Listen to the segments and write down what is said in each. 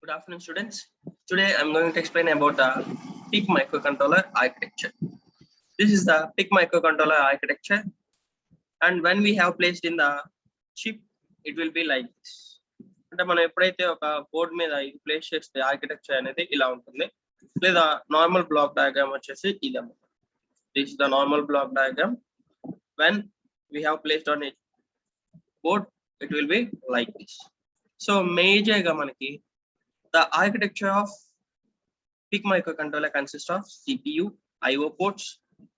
Good afternoon, students. Today I'm going to explain about the PIC microcontroller architecture. This is the PIC microcontroller architecture, and when we have placed in the chip, it will be like this. అంటే మనం ఎప్పుడైతే ఒక board మీద ఇది place చేస్తే architecture అనేది ఇలా ఉంటుంది, లేదా నార్మల్ బ్లాక్ డయాగ్రామ్ వచ్చేసి ఇది అన్నమాట. This is the normal block diagram. When we have placed on a board, it will be like this. So major గా మనకి the architecture of PIC microcontroller consists of CPU, I/O ports,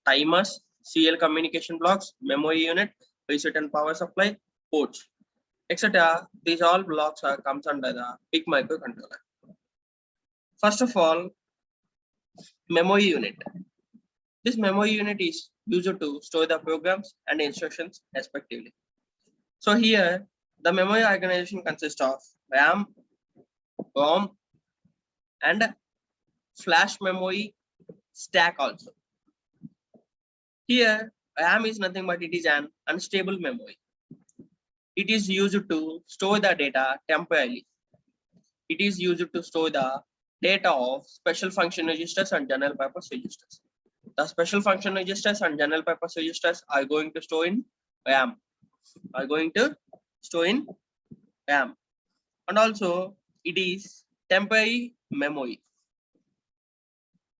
timers, CL communication blocks, memory unit, reset and power supply, ports, etc. These all blocks comes under the PIC microcontroller. First of all, memory unit. This memory unit is used to store the programs and instructions respectively. So here the memory organization consists of RAM, ROM, and flash memory stack also. Here RAM is nothing but it is an unstable memory. It is used to store the data temporarily. It is used to store the data of special function registers and general purpose registers. The special function registers and general purpose registers are going to store in RAM. And also it is temporary memory.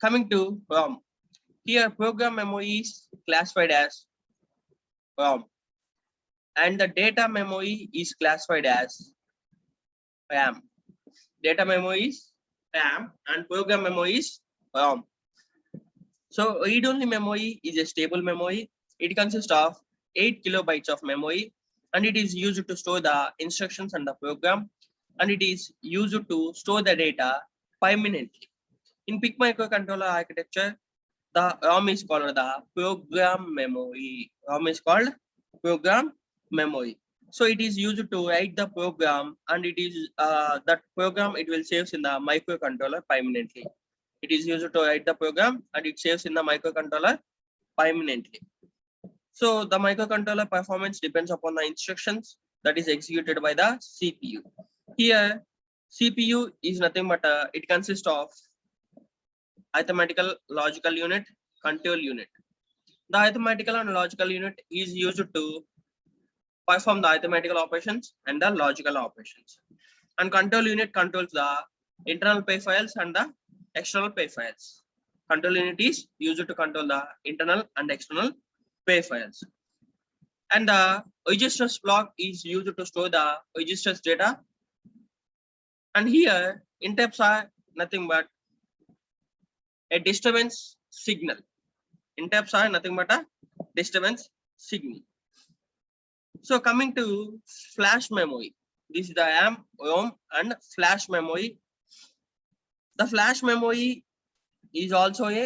Coming to ROM. Here program memory is classified as ROM, and the data memory is classified as RAM. Data memory is RAM and program memory is ROM. So read-only memory is a stable memory. It consists of 8 kilobytes of memory, and it is used to store the instructions and the program, and it is used to store the data permanently. In PIC microcontroller architecture, the ROM is called the program memory. ROM is called program memory. So it is used to write the program, and it is that program it will saves in the microcontroller permanently. It is used to write the program, and it saves in the microcontroller permanently. So the microcontroller performance depends upon the instructions that is executed by the CPU. Here CPU is nothing but it consists of arithmetical, logical unit, control unit. The arithmetical and logical unit is used to perform the arithmetical operations and the logical operations, and control unit controls the internal pay files and the external pay files. Control unit is used to control the internal and external pay files, and the registers block is used to store the registers data. And here interrupts are nothing but a disturbance signal. Interrupts are nothing but a disturbance signal. So coming to flash memory, this is the RAM, ROM, and flash memory. The flash memory is also a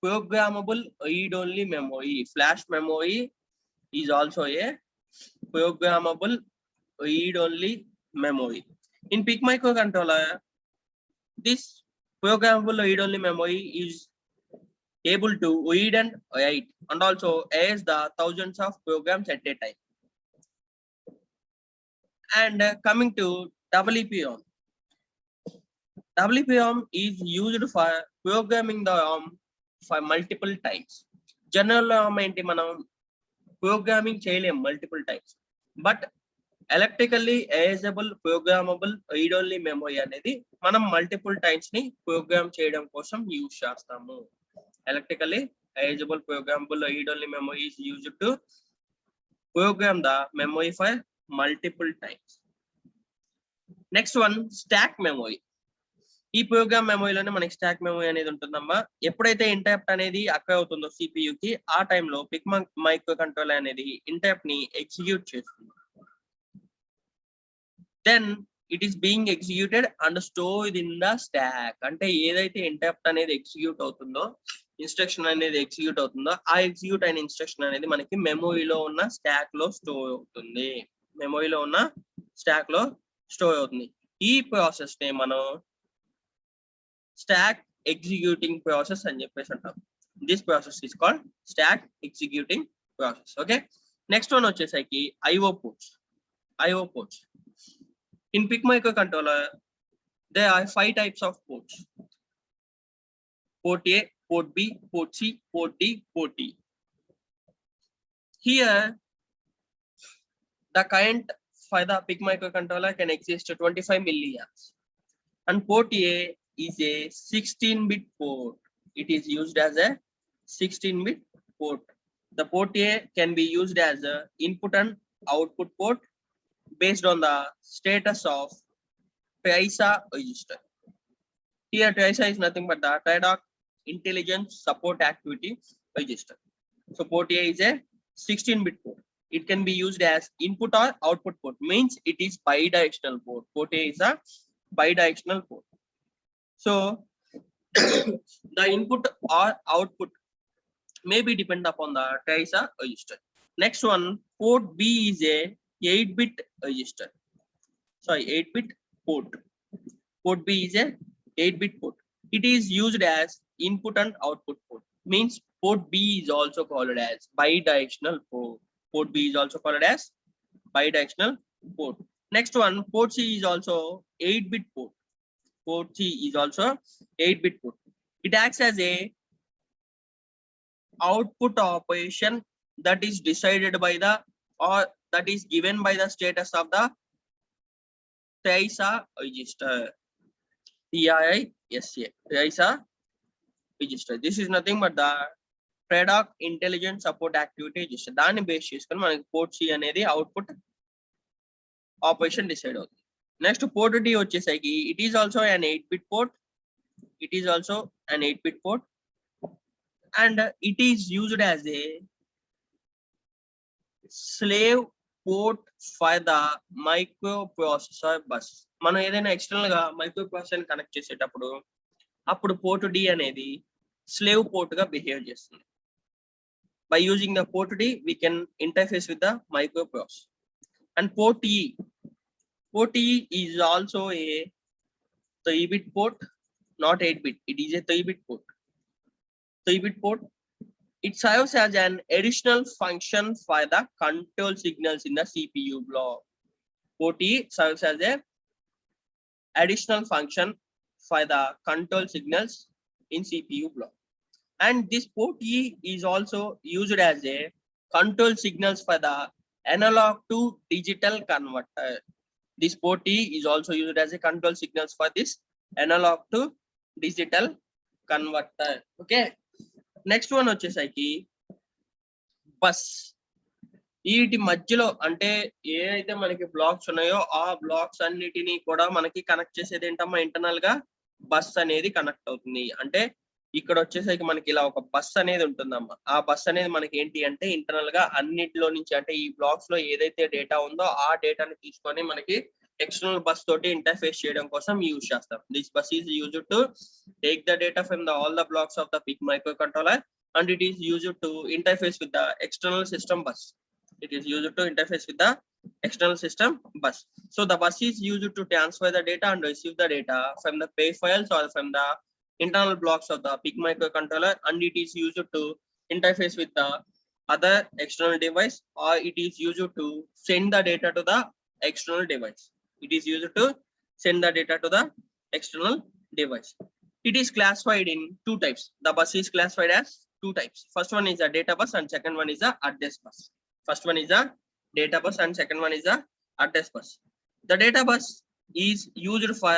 programmable read-only memory. Flash memory is also a programmable read-only memory. In PIC microcontroller, this programmable read-only memory is able to read and write, and also erase the thousands of programs at a time. And coming to WPROM. WPROM is used for programming the ROM for multiple times. General ROM enti manam programming cheyalem multiple times, but electrically erasable programmable read-only memory అనేది మనం multiple times ని programme చేయడం కోసం use చేస్తాము. Electrically erasable programmable read-only memory is used to program the memory for multiple times. Next one, stack memory. ఈ programme మెమరీలోనే మనకి stock memory అనేది ఉంటుందమ్మా. ఎప్పుడైతే ఇంటరప్ట్ అనేది అక్కడ అవుతుందో CPU కి, ఆ టైంలో PIC మైక్రోకంట్రోలర్ అనేది ఇంటరప్ట్ ని ఎగ్జిక్యూట్ చేస్తుంది. Then it is being executed and stored in the stack. అంటే ఏదైతే ఇంటరప్ట్ అనేది ఎగ్జిక్యూట్ అవుతుందో, ఇన్స్ట్రక్షన్ అనేది ఎగ్జిక్యూట్ అవుతుందో, ఆ ఎగ్జిక్యూట్ అయిన ఇన్స్ట్రక్షన్ అనేది మనకి మెమరీలో ఉన్న స్టాక్ లో స్టోర్ అవుతుంది. మెమరీలో ఉన్న స్టాక్ లో స్టోర్ అవుతుంది. ఈ ప్రాసెస్ ని మనం స్టాక్ ఎగ్జిక్యూటింగ్ ప్రాసెస్ అని చెప్పేసి అంటాం. This process is called stock executing process. Okay, next one వచ్చేసరికి IO ports. In PIC microcontroller, There are 5 types of ports: port A, port B, port C, port D, port E. Here, the current for the PIC microcontroller can exist to 25 milliamps. And port A is a 16-bit port. It is used as a 16-bit port. The port A can be used as a input and output port based on the status of TISA register. Here TISA is nothing but the TIDOC Intelligence Support Activity register. So port A is a 16-bit port. It can be used as input or output port, means it is bidirectional port. Port A is a bidirectional port. So the input or output may be depend upon the TISA register. Next one, port B is a 8-bit register. Sorry, 8-bit port. Port B is a 8-bit port. It is used as input and output port. Means port B is also called as bidirectional port. Port B is also called as bidirectional port. Next one, port C is also 8-bit port. Port C is also 8-bit port. It acts as a output operation that is decided by the or that is given by the status of the TISA register. TISA register. This is nothing but the TIDOC Intelligence Support Activity register. దాన్ని base చేసుకొని మనకి port C అనేది output operation decide అవుతుంది. Next port D వచ్చేసరికి it is also an 8-bit port. It is also an 8-bit port and it is used as a slave port for the microprocessor bus. మనం ఏదైనా external గా microprocessor connect చేసేటప్పుడు అప్పుడు port D అనేది slave port గా behave చేస్తుంది. By using the port D, we can interface with the microprocessor. And port E is also a 3-bit port, not 8-bit. It is a 3-bit port. 3-bit port. It serves as an additional function for the control signals in the CPU block. Port E serves as a additional function for the control signals in CPU block. And this port E is also used as a control signals for the analog to digital converter. This port E is also used as a control signals for this analog to digital converter. Okay. Next one వచ్చేసరికి bus. వీటి మధ్యలో అంటే ఏ అయితే మనకి blocks ఉన్నాయో ఆ blocks అన్నిటినీ కూడా మనకి కనెక్ట్ చేసేది ఏంటమ్మా, ఇంటర్నల్ గా బస్ అనేది కనెక్ట్ అవుతుంది. అంటే ఇక్కడ వచ్చేసరికి మనకి ఇలా ఒక బస్ అనేది ఉంటుందమ్మా. ఆ బస్ అనేది మనకి ఏంటి అంటే ఇంటర్నల్ గా అన్నిటిలో నుంచి అంటే ఈ బ్లాక్స్ లో ఏదైతే డేటా ఉందో ఆ డేటాని తీసుకొని మనకి ఎక్స్టర్నల్ బస్ తోటి ఇంటర్ఫేస్ చేయడం కోసం యూజ్ చేస్తాం. This bus is used to take the data from the all the blocks of the PIC microcontroller and it is used to interface with the external system bus. It is used to interface with the external system bus. So the bus is used to transfer the data and receive the data from the pay files or from the internal blocks of the PIC microcontroller, and it is used to interface with the other external device, or it is used to send the data to the external device. It is used to send the data to the external device. It is classified in 2 types. The bus is classified as 2 types. First one is a data bus and second one is a address bus. First one is a data bus and second one is a address bus. The data bus is used for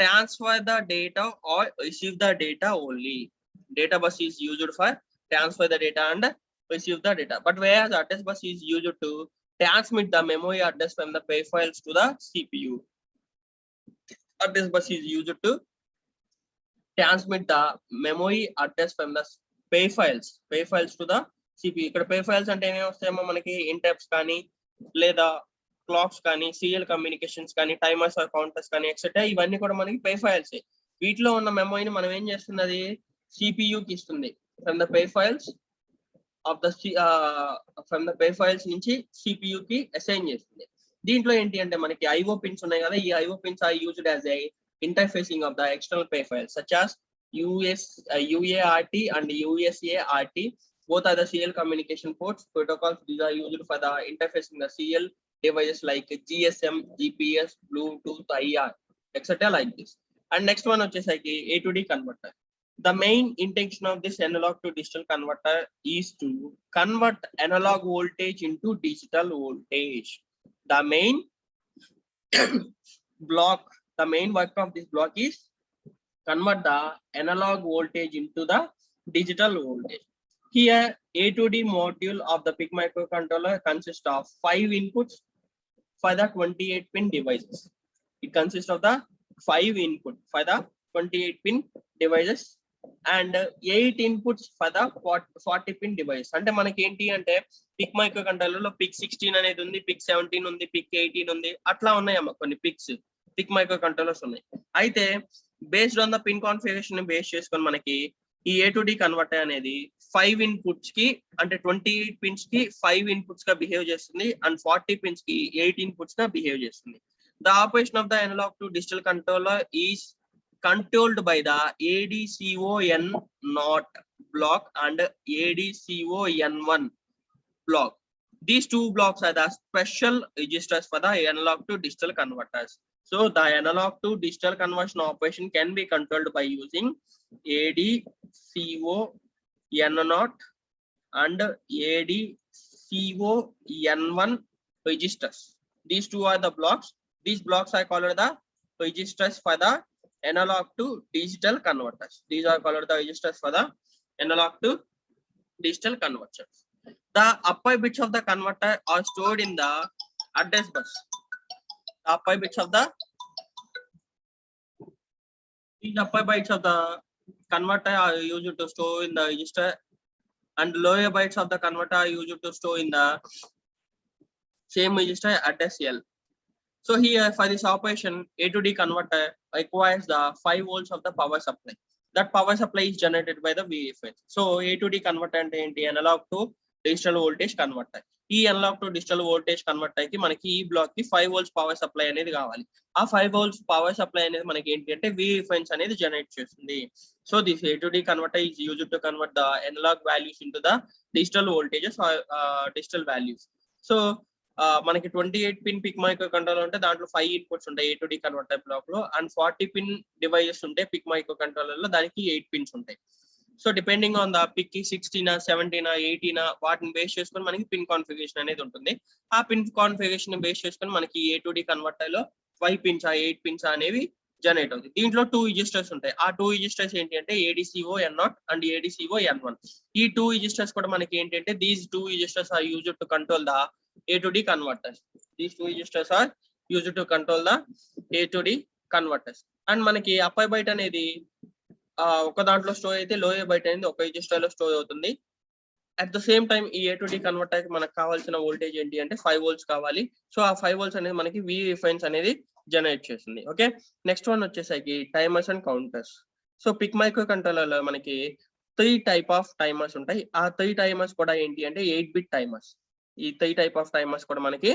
transfer the data or receive the data only. Data bus is used for transfer the data and receive the data. But whereas address bus is used to transmit the memory address from the pay files to the CPU. Address bus is used to transmit the memory address from the pay files to the CPU. ఇక్కడ pay files అంటే ఏమేమి వస్తాయేమో మనకి interrupts కానీ లేదా clocks కానీ serial communications కానీ timers are counters కానీ ఎక్సెట్రా ఇవన్నీ కూడా మనకి పే ఫైల్స్. వీటిలో ఉన్న మెమరీని మనం ఏం చేస్తున్నది సిపియుకి ఇస్తుంది. From the pay files of the from the pay files నుంచి సిపియుకి అసైన్ చేస్తుంది. దీంట్లో ఏంటి అంటే మనకి ఐఓ పిన్స్ ఉన్నాయి కదా, ఈ IO pins are used as a interfacing of the external pay files such as UART and USART. Both are the serial communication ports protocols. These are used for the interfacing the serial devices like GSM, GPS, Bluetooth, IR. etc. like this. And next one వచ్చేసరికి A to D converter. The main intention of this analog to digital converter is to convert analog voltage into digital voltage. The main block, the main work of this block is convert the analog voltage into the digital voltage. Here, A to D module of the PIC microcontroller consists of 5 inputs for the 28-pin devices. It consists of the 5 input for the 28-pin devices and 8 inputs for the 40-pin device. అంటే మనకి ఏంటి అంటే pick micro controller లో pick 16 అనేది ఉంది, pick 17 ఉంది, pick 18 ఉంది, అట్లా ఉన్నాయమ్మా కొన్ని పిక్స్ పిక్ మైక్రో కంట్రోలర్స్ ఉన్నాయి. అయితే based on the pin configuration base చేసుకొని మనకి ఈ A to D కన్వర్టర్ అనేది 5 ఇన్పుట్స్ కి అంటే 28 పిన్స్ కి 5 ఇన్పుట్స్ గా బిహేవ్ చేస్తుంది అండ్ 40 పిన్స్ కి 8 ఇన్పుట్స్ గా బిహేవ్ చేస్తుంది. The operation of the analog to digital controller is controlled by the ADCON0 block and ADCON1 block. These two blocks are the special registers for the analog to digital converters. So the analog to digital conversion operation can be controlled by using ADCON0 and ADCON1 registers. These two are the blocks. These blocks are called the registers for the analog to digital converters. These are called the registers for the analog to digital converters. The upper bits of the converter are stored in the address bus. The upper bits of the converter are used to store in the register and lower bytes of the converter are used to store in the same register address L. So here for this operation, A to D converter requires the 5 volts of the power supply. That power supply is generated by the VFS. So A to D converter అంటే ఏంటి, analog to digital voltage converter. ఈ analog to digital voltage converter కి మనకి ఈ black కి 5 volts power supply అనేది కావాలి. ఆ 5 volts పవర్ సప్లై అనేది మనకి ఏంటి అంటే VFS అనేది జనరేట్ చేస్తుంది. So this A to D converter is used to convert the analog values into the digital voltages or digital values. So మనకి 28 పిన్ పిక్ మైక్రో కంట్రోలర్ ఉంటే దాంట్లో 5 ఇన్పుట్స్ ఉంటాయి A to D converter block లో and 40 pin devices ఉంటాయి PIC micro controller లో, దానికి 8 pins ఉంటాయి. So depending on the PIC 16 17 18 వాటిని బేస్ చేసుకొని మనకి పిన్ కాన్ఫిగరేషన్ అనేది ఉంటుంది. ఆ పిన్ కాన్ఫిగరేషన్ బేస్ చేసుకొని మనకి A to D కన్వర్టర్ లో 5 పిన్స్ 8 పిన్స్ అనేవి జనరేట్ అవుతుంది. దీంట్లో 2 రిజిస్టర్స్ ఉంటాయి. ఆ 2 రిజిస్టర్స్ ఏంటి అంటే ADCON0 అండ్ ADCON1. ఈ 2 రిజిస్టర్స్ కూడా మనకి ఏంటంటే దీస్ 2 registers are used to control the A to D converters. These 2 registers are used to control the A to D converters. And మనకి అప్పర్ బైట్ అనేది ఒక దాంట్లో స్టోర్ అయితే లోయర్ బైట్ అనేది ఒక రిజిస్టర్ లో స్టోర్ అవుతుంది. అట్ ద సేమ్ టైం ఈ A to D కన్వర్టర్ కి మనకు కావాల్సిన వోల్టేజ్ ఏంటి అంటే 5 volts కావాలి. సో ఆ 5 volts అనేది మనకి VFS అనేది జనరేట్ చేస్తుంది. ఓకే, నెక్స్ట్ వన్ వచ్చేసరికి timers and counters. So PIC micro controller లో మనకి 3 టైప్ ఆఫ్ టైమర్స్ ఉంటాయి. ఆ 3 టైమర్స్ కూడా ఏంటి అంటే 8-bit టైమర్స్. ఈ 3 టైప్ ఆఫ్ టైమర్స్ కూడా మనకి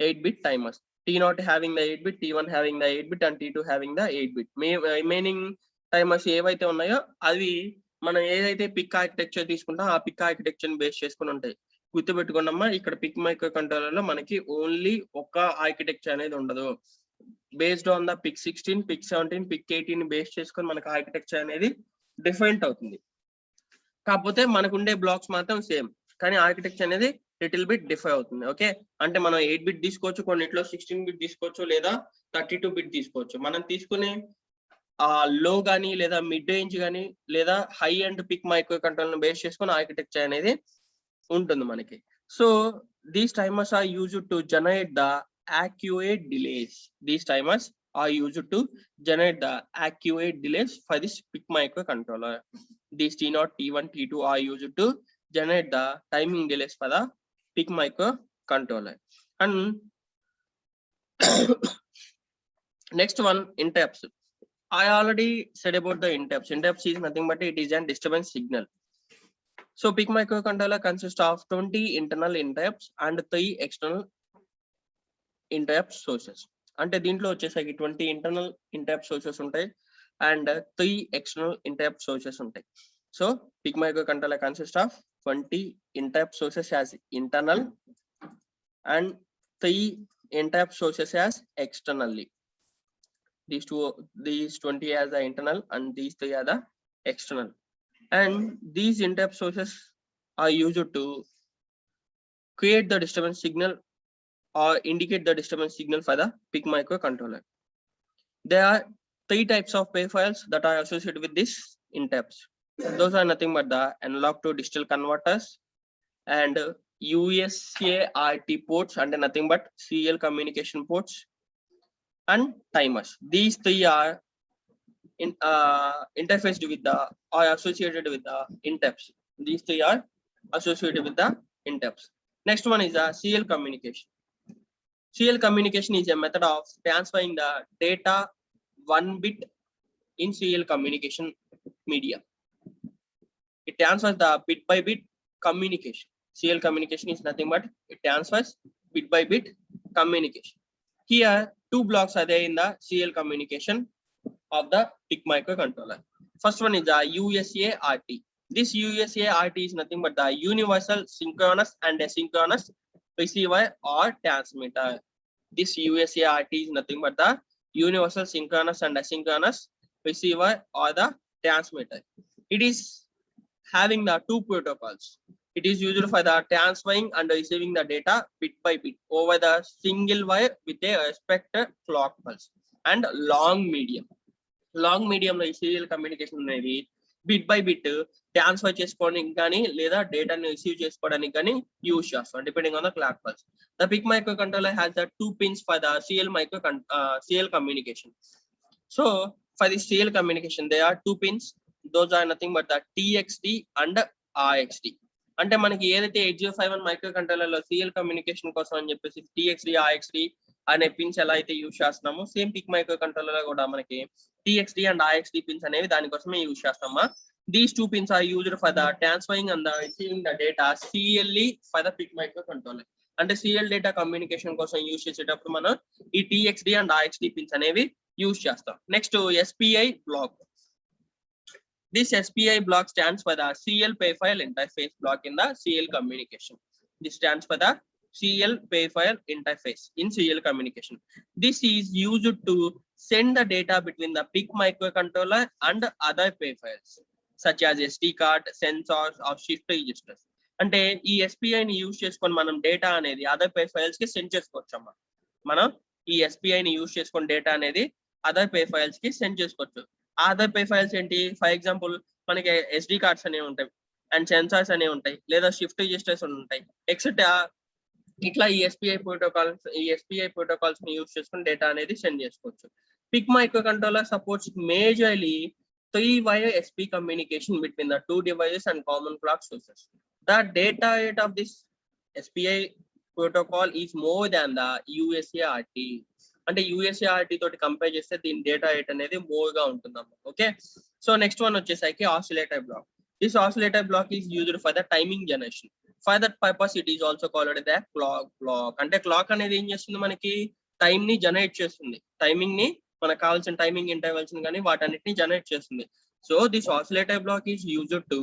8-bit timers. T0 having the 8-bit, T1 having the 8-bit and T2 having the 8-bit. Remaining timers ఏవైతే ఉన్నాయో అవి మనం ఏదైతే పిక్ ఆర్కిటెక్చర్ తీసుకుంటాం ఆ పిక్ ఆర్కిటెక్చర్ బేస్ చేసుకుని ఉంటాయి. గుర్తుపెట్టుకోండమ్మా, ఇక్కడ పిక్ మైక్రో కంట్రోలర్ లో మనకి ఓన్లీ ఒక ఆర్కిటెక్చర్ అనేది ఉండదు. Based on the PIC 16, PIC 17, PIC 18 base చేసుకొని మనకి ఆర్కిటెక్చర్ అనేది డిఫరెంట్ అవుతుంది. కాకపోతే మనకు ఉండే బ్లాక్స్ మాత్రం సేమ్, కానీ ఆర్కిటెక్చర్ అనేది లిటిల్ బిట్ డిఫర్ అవుతుంది. ఓకే, అంటే మనం 8-bit తీసుకోవచ్చు, కొన్నిట్లో 16-bit తీసుకోవచ్చు, లేదా 32-bit తీసుకోవచ్చు. మనం తీసుకునే లో కానీ లేదా మిడ్ రేంజ్ కానీ లేదా high and PIC micro controller base చేసుకుని ఆర్కిటెక్చర్ అనేది ఉంటుంది మనకి. So these timers are used to generate the accurate delays. These timers are used to generate the accurate delays for this PIC microcontroller. These T0, T1, T2 are used to generate the timing delays for the PIC microcontroller. And next one, interrupts. I already said about the interrupts. Interrupts is nothing but it is a disturbance signal. So PIC microcontroller consists of 20 internal interrupts and 3 external interrupt sources. అంటే దీంట్లో వచ్చేసరికి 20 internal interrupt sources ఉంటాయి and 3 external interrupt sources ఉంటాయి. So PIC microcontroller consists of 20 interrupt sources as internal and 3 interrupt sources as externally. these 20 as the internal and these 3 are the external. And these interrupt sources are used to create the disturbance signal or indicate the disturbance signal for the PIC microcontroller. There are 3 types of pay files that are associated with this interrupts. Those are nothing but the analog to digital converters and USART ports and nothing but serial communication ports and timers. These 3 are interfaced with the or associated with the interrupts. These 3 are associated with the interrupts. Next one is the serial communication. Serial communication is a method of transferring the data 1 bit in serial communication media. It transfers the bit by bit communication. Serial communication is nothing but it transfers bit by bit communication. Here, 2 blocks are there in the serial communication of the PIC microcontroller. First one is the USART. This USART is nothing but the universal synchronous and asynchronous receiver or transmitter. This USART is nothing but the universal synchronous and asynchronous receiver or the transmitter. It is having the 2 protocols. It is used for the transferring and receiving the data bit by bit over the single wire with a respective clock pulse and long medium. Long medium serial communication అనేది bit by bit transfer చేసుకోవడానికి కానీ లేదా డేటాని receive చేసుకోవడానికి కానీ use చేస్తాం depending on the clock pulse. The PIC microcontroller has the 2 pins for the serial communication. So for the serial communication there are 2 pins. Those are nothing but the TXD and RXD. అంటే మనకి ఏదైతే 8051 microcontroller లో serial communication కోసం అని చెప్పేసి TXD RXD అనే pins ఎలా అయితే యూజ్ చేస్తున్నామో సేమ్ PIC microcontroller లో కూడా మనకి TXD and RXD pins అనేవి దానికోసమే యూజ్ చేస్తామా. These 2 pins are used for the transferring and the receiving the data serially for the PIC microcontroller. అంటే సీరియల్ డేటా కమ్యూనికేషన్ కోసం యూజ్ చేసేటప్పుడు మనం ఈ TXD and RXD pins అనేవి యూజ్ చేస్తాం. Next SPI block. This SPI block stands for the serial pay file interface block in the serial communication. This stands for the serial pay file interface in serial communication. This is used to send the data between the PIC microcontroller and other pay files such as SD card, sensors or shift registers. అంటే ఈ SPI ని use చేసుకొని మనం data అనేది other pay files కి send చేసుకోవచ్చు అమ్మా. మనం ఈ SPI ని యూజ్ చేసుకొని డేటా అనేది అదర్ పే ఫైల్స్ కి సెండ్ చేసుకోవచ్చు. అదర్ పే ఫైల్స్ ఏంటి? ఫర్ ఎగ్జాంపుల్ మనకి SD కార్డ్స్ అనేవి ఉంటాయి అండ్ సెన్సార్స్ అనేవి ఉంటాయి లేదా షిఫ్ట్ రిజిస్టర్స్ ఉంటాయి ఎక్సెట్రా. ఇట్లా ఈ SPI ప్రోటోకాల్స్ ని యూజ్ చేసుకుని డేటా అనేది సెండ్ చేసుకోవచ్చు. PIC microcontroller supports majorly 3-wire SP communication between the 2 devices and common clock sources. The data rate of this SPI protocol is more than the USART. అంటే USART తోటి compare చేస్తే దీని data rate అనేది more గా ఉంటుందమ్మా. Okay, so next one వచ్చేసరికి oscillator block. This oscillator block is used for the timing generation. For that purpose it is also called the clock block. అంటే clock అనేది ఏం చేస్తుంది? మనకి టైం ని జనరేట్ చేస్తుంది. టైమింగ్ ని మనకు కావాల్సిన టైమింగ్ ఇంటర్వెల్స్ కానీ వాటన్నిటిని జనరేట్ చేస్తుంది. So this oscillator block is used to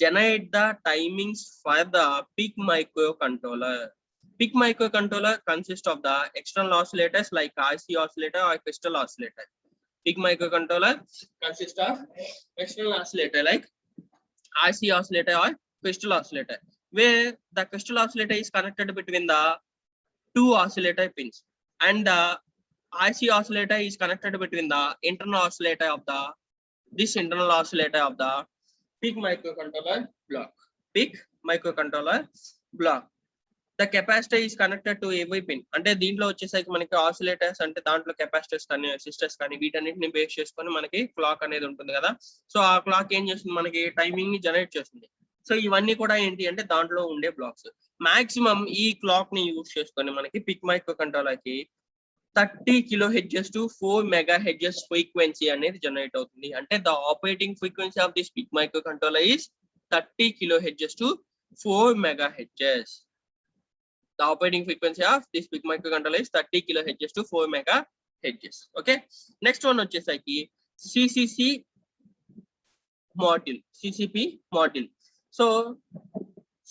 generate the timings for the PIC microcontroller. PIC microcontroller consists of the external oscillators like RC oscillator or crystal oscillator. PIC microcontroller consists of external oscillator like RC oscillator or crystal oscillator, where the crystal oscillator is connected between the 2 oscillator pins and the RC oscillator is connected between the internal oscillator of the internal oscillator of the PIC microcontroller block. PIC microcontroller block. The capacitor is connected to every pin. అంటే దీంట్లో వచ్చేసరికి మనకి oscillators అంటే దాంట్లో capacitors కానీ resistors కానీ వీటన్నిటిని base చేసుకొని మనకి క్లాక్ అనేది ఉంటుంది కదా. సో ఆ క్లాక్ ఏం చేస్తుంది? మనకి టైమింగ్ ని జనరేట్ చేస్తుంది. సో ఇవన్నీ కూడా ఏంటి అంటే దాంట్లో ఉండే బ్లాక్స్. మాక్సిమం ఈ క్లాక్ ని యూజ్ చేసుకొని మనకి PIC microcontroller కి 30 kHz to 4 MHz frequency అనేది జనరేట్ అవుతుంది. అంటే the operating frequency of this PIC microcontroller is 30 kHz to 4 MHz. The operating frequency of this PIC microcontroller is 30 kHz to 4 MHz. Okay, next one వచ్చేసరికి CCP module. So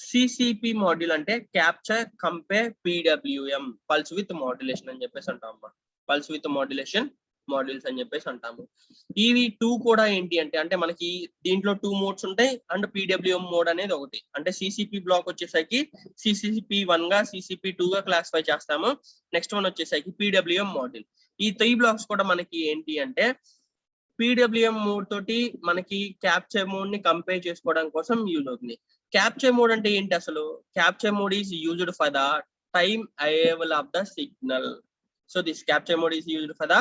CCP module అంటే capture compare PWM pulse with modulation అని చెప్పేసి అంటాం అమ్మా. Pulse with modulation modules అని చెప్పేసి అంటాము. ఇవి 2 కూడా ఏంటి అంటే మనకి దీంట్లో 2 మోడ్స్ ఉంటాయి అండ్ PWM మోడ్ అనేది ఒకటి. అంటే CCP బ్లాక్ వచ్చేసరికి CCP1 గా CCP2 గా క్లాసిఫై చేస్తాము. నెక్స్ట్ వన్ వచ్చేసరికి PWM మాడ్యూల్. ఈ 3 బ్లాక్స్ కూడా మనకి ఏంటి అంటే PWM మోడ్ తోటి మనకి క్యాప్చర్ మోడ్ ని కంపేర్ చేసుకోవడం కోసం యూజ్ అవుతుంది. క్యాప్చర్ మోడ్ అంటే ఏంటి అసలు? Capture mode is used for the time arrival of the signal. So this capture mode is used for the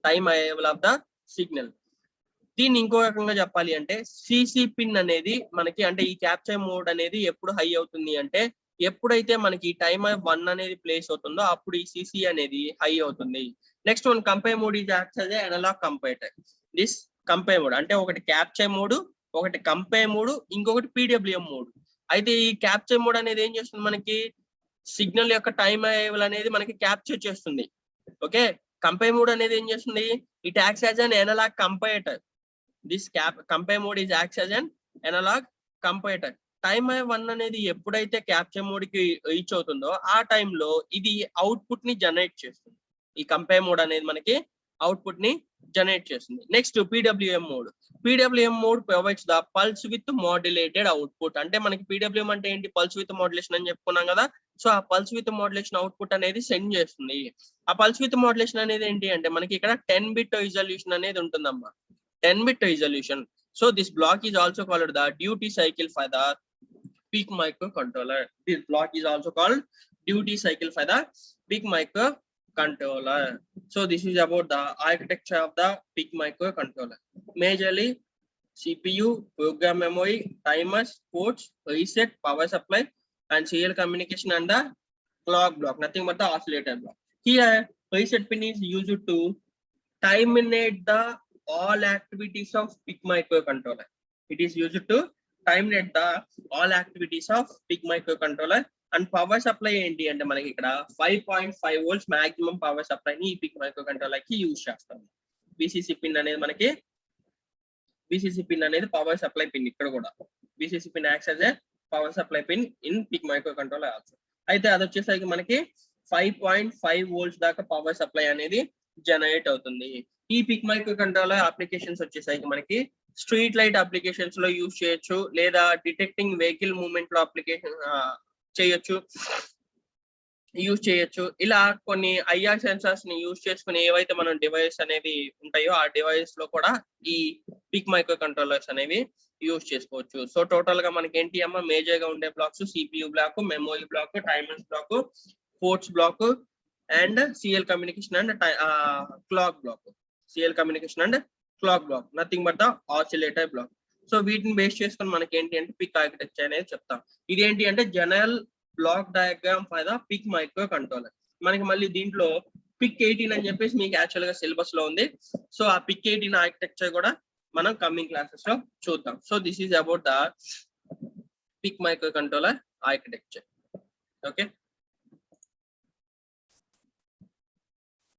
time arrival of the signal. దీన్ని ఇంకో రకంగా చెప్పాలి అంటే సిసి పిన్ అనేది మనకి అంటే ఈ క్యాప్చర్ మోడ్ అనేది ఎప్పుడు హై అవుతుంది అంటే ఎప్పుడైతే మనకి టైమ్ 1 అనేది ప్లేస్ అవుతుందో అప్పుడు ఈ సిసి అనేది హై అవుతుంది. Next one compare mode is acts as analog comparator. This compare mode అంటే ఒకటి క్యాప్చర్ మోడ్, ఒకటి కంపేర్ మోడ్, ఇంకొకటి PWM మోడ్. అయితే ఈ క్యాప్చర్ మోడ్ అనేది ఏం చేస్తుంది? మనకి సిగ్నల్ యొక్క టైమ్ అరైవల్ అనేది మనకి క్యాప్చర్ చేస్తుంది. ఓకే, కంపేర్ మోడ్ అనేది ఏం చేస్తుంది? It acts as an analog comparator. This compare mode is acts as an analog comparator. Time 1 అనేది ఎప్పుడైతే క్యాప్చర్ మోడ్ కి రీచ్ అవుతుందో ఆ టైంలో ఇది అవుట్పుట్ ని జనరేట్ చేస్తుంది. ఈ కంపేర్ మోడ్ అనేది మనకి అవుట్పుట్ ని జనరేట్ చేస్తుంది. Next PWM mode. PWM mode provides the pulse with modulated output. అంటే మనకి PWM అంటే ఏంటి? పల్స్ విత్ మాడ్యులేషన్ అని చెప్పుకున్నాం కదా. సో ఆ పల్స్ విత్ మాడ్యులేషన్ అవుట్పుట్ అనేది సెండ్ చేస్తుంది. ఆ పల్స్ విత్ మాడ్యులేషన్ అనేది ఏంటి అంటే మనకి ఇక్కడ 10 బిట్ రిజల్యూషన్ అనేది ఉంటుందమ్మా. 10 bit resolution. So this block is also called the duty cycle for the PIC microcontroller. This block is also called duty cycle for the PIC microcontroller. So this is about the architecture of the PIC microcontroller. Majorly CPU, program memory, timers, ports, reset, power supply, and serial communication and the clock block. Nothing but the oscillator block. Here, reset pin is used to terminate the all activities of PIC microcontroller. It is used to terminate the all activities of PIC microcontroller. And power supply ఏంటి అంటే మనకి ఇక్కడ 5.5 volts maximum power supply ని ఈ PIC microcontroller కి use చేస్తాం. VCC pin అనేది మనకి పవర్ సప్లై పిన్. ఇక్కడ కూడా VCC pin acts as a power supply pin in PIC microcontroller also. అయితే అది వచ్చేసరికి మనకి 5.5 volts దాకా పవర్ సప్లై అనేది జనరేట్ అవుతుంది. ఈ PIC microcontroller అప్లికేషన్స్ వచ్చేసరికి మనకి స్ట్రీట్ లైట్ అప్లికేషన్స్ లో యూజ్ చేయొచ్చు, లేదా డిటెక్టింగ్ వెహికల్ మూవ్మెంట్ లో అప్లికేషన్ యూజ్ చేయొచ్చు. ఇలా కొన్ని IR సెన్సార్స్ ని యూజ్ చేసుకుని ఏవైతే మనం డివైస్ అనేవి ఉంటాయో ఆ డివైస్ లో కూడా ఈ PIC microcontrollers అనేవి యూజ్ చేసుకోవచ్చు. సో టోటల్ గా మనకి ఏంటి అమ్మ మేజర్ గా ఉండే blocks CPU block, memory block, timers block, ports block and CL communication and clock block. CL communication and clock block, nothing but the oscillator block. సో వీటిని బేస్ చేసుకొని మనకి ఏంటి అంటే PIC ఆర్కిటెక్చర్ అనేది చెప్తాం. ఇదేంటి అంటే general block diagram for the PIC microcontroller. మనకి మళ్ళీ దీంట్లో PIC 18 అని చెప్పేసి మీకు యాక్చువల్ గా సిలబస్ లో ఉంది. సో ఆ PIC 18 ఆర్కిటెక్చర్ కూడా మనం కమింగ్ క్లాసెస్ లో చూద్దాం. So this is about the PIC microcontroller architecture. Okay.